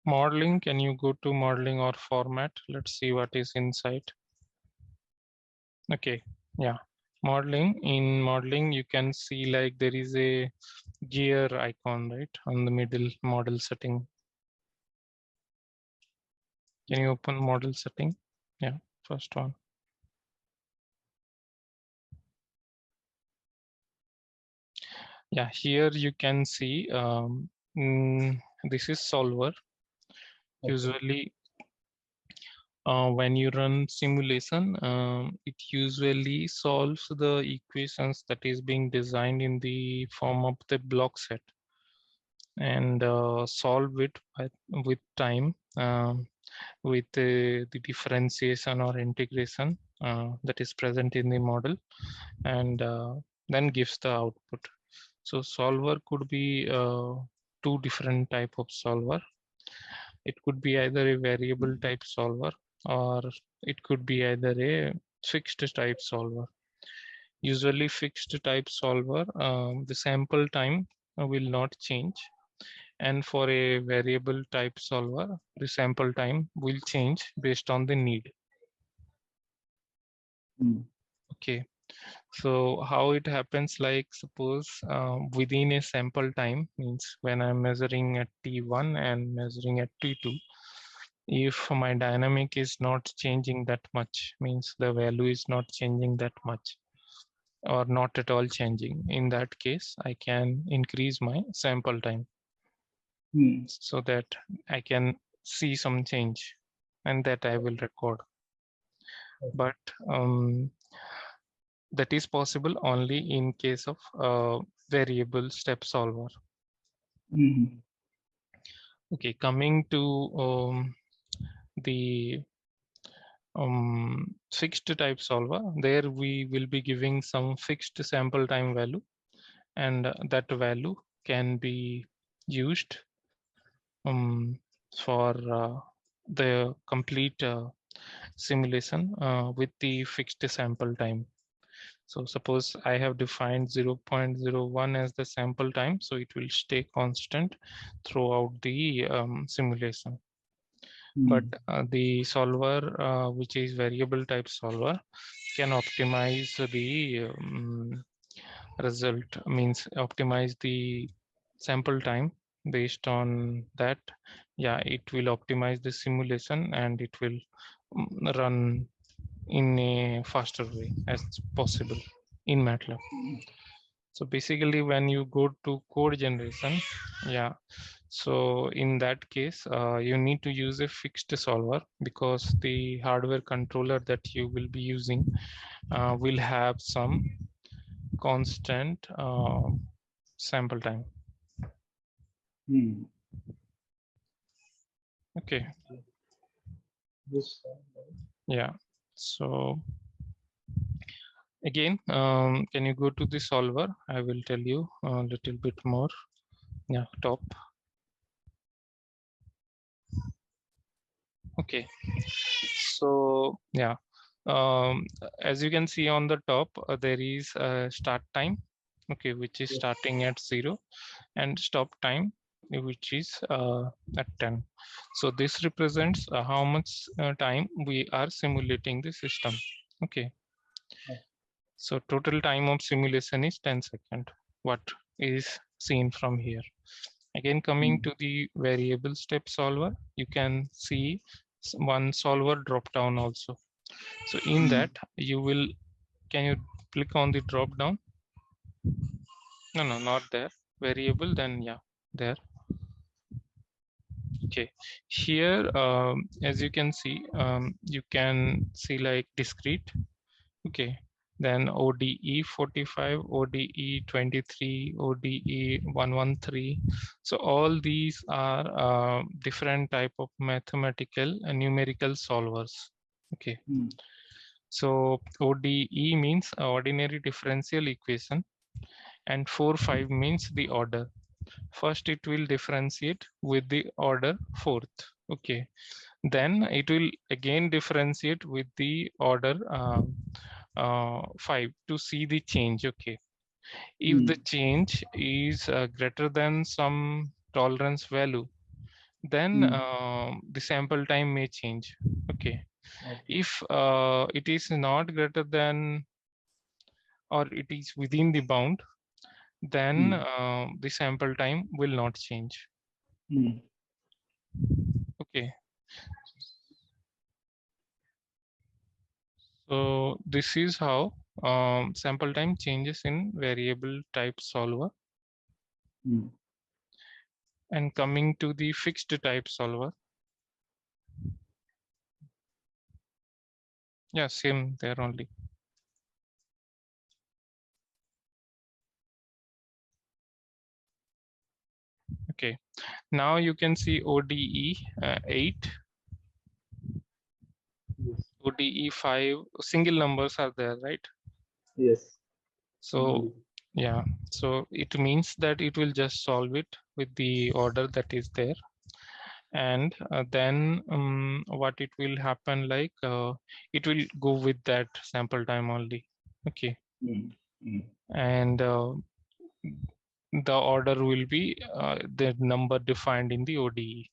Modeling, can you go to modeling or format? Let's see what is inside. Okay, yeah. Modeling, in modeling, you can see like there is a gear icon, right? On the middle model setting. Can you open model setting? Yeah, first one. Yeah, here you can see this is solver. Okay. Usually when you run simulation, it usually solves the equations that is being designed in the form of the block set and solve it with time with the differentiation or integration that is present in the model, and then gives the output. So solver could be two different type of solver. It could be either a variable type solver or it could be either a fixed type solver. Usually fixed type solver, the sample time will not change. And for a variable type solver, the sample time will change based on the need. Okay. So how it happens, like suppose within a sample time, means when I'm measuring at T1 and measuring at T2, if my dynamic is not changing that much, means the value is not changing that much or not at all changing, in that case, I can increase my sample time so that I can see some change and that I will record. But that is possible only in case of variable step solver. Okay, coming to the fixed type solver, there we will be giving some fixed sample time value, and that value can be used for the complete simulation with the fixed sample time. So suppose I have defined 0.01 as the sample time, so it will stay constant throughout the simulation. But the solver, which is variable type solver, can optimize the result, means optimize the sample time based on that. Yeah, it will optimize the simulation and it will run in a faster way as possible in Matlab. So basically when you go to code generation, yeah, so in that case, you need to use a fixed solver because the hardware controller that you will be using will have some constant sample time. Okay. Yeah. So again, can you go to the solver? I will tell you a little bit more. Yeah, top. Okay. So yeah, as you can see on the top, there is a start time, okay, which is starting at 0, and stop time, which is at 10. So this represents how much time we are simulating the system. Okay. So total time of simulation is 10 seconds. What is seen from here. Again, coming to the variable step solver, you can see one solver drop down also. So in that you will, can you click on the drop down? No, not there. Variable, then yeah, there. Okay, here as you can see, you can see like discrete. Okay, then ODE 45, ODE 23, ODE 113. So all these are different type of mathematical and numerical solvers. Okay. So ODE means ordinary differential equation, and 4, 5 means the order. First, it will differentiate with the order fourth. Okay. Then it will again differentiate with the order 5 to see the change. Okay. If the change is greater than some tolerance value, then the sample time may change. Okay. Okay. If it is not greater than or it is within the bound, then the sample time will not change. Okay. So this is how sample time changes in variable type solver. And coming to the fixed type solver. Yeah, same there only. Okay. Now you can see ODE 8, Yes. ODE 5, single numbers are there, right? Yes. So yeah, so it means that it will just solve it with the order that is there. And then what it will happen, like it will go with that sample time only. Okay. And the order will be the number defined in the ODE.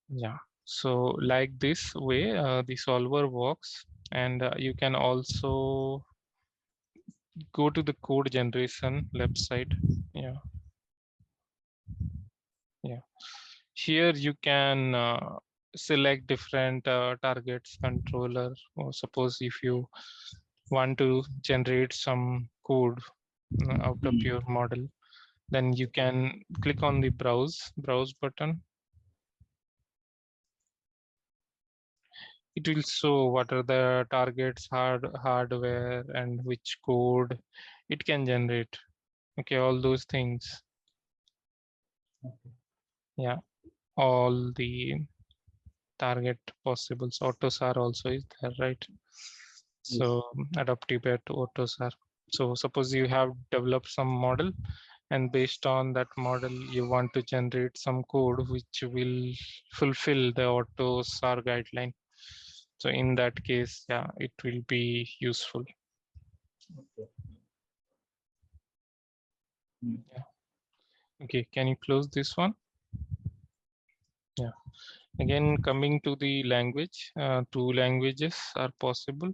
Yeah. So like this way, the solver works, and you can also go to the code generation left side. Yeah. Yeah. Here you can select different targets controller, or suppose if you want to generate some code out of your model, then you can click on the browse button. It will show what are the targets, hardware, and which code it can generate. Okay, all those things. Yeah, all the target possibles. AutoSAR also is there, right? So adaptive to AutoSAR. So suppose you have developed some model, and based on that model, you want to generate some code which will fulfill the AutoSAR guideline. So in that case, yeah, it will be useful. Yeah. Okay, can you close this one? Yeah. Again, coming to the language, two languages are possible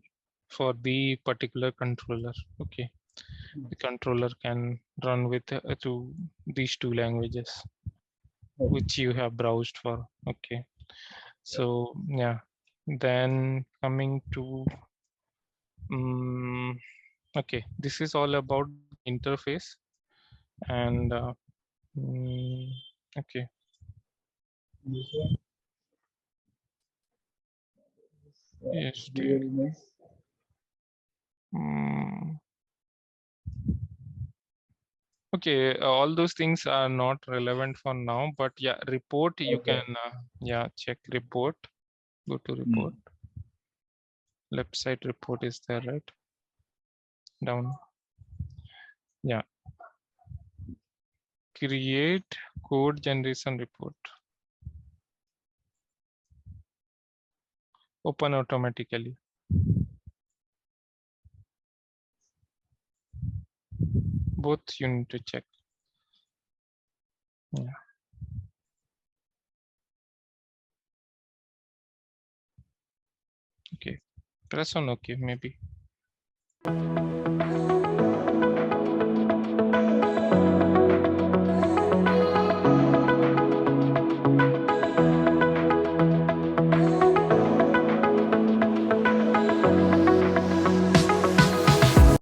for the particular controller. Okay, the controller can run with to these two languages which you have browsed for. Okay, so yeah, then coming to okay, this is all about interface. And okay, yes, okay, all those things are not relevant for now, but yeah, report you can yeah, check report. Go to report. Left side report is there, right? Down. Yeah. Create code generation report. Open automatically. Both you need to check. Yeah. Okay. Press on OK maybe.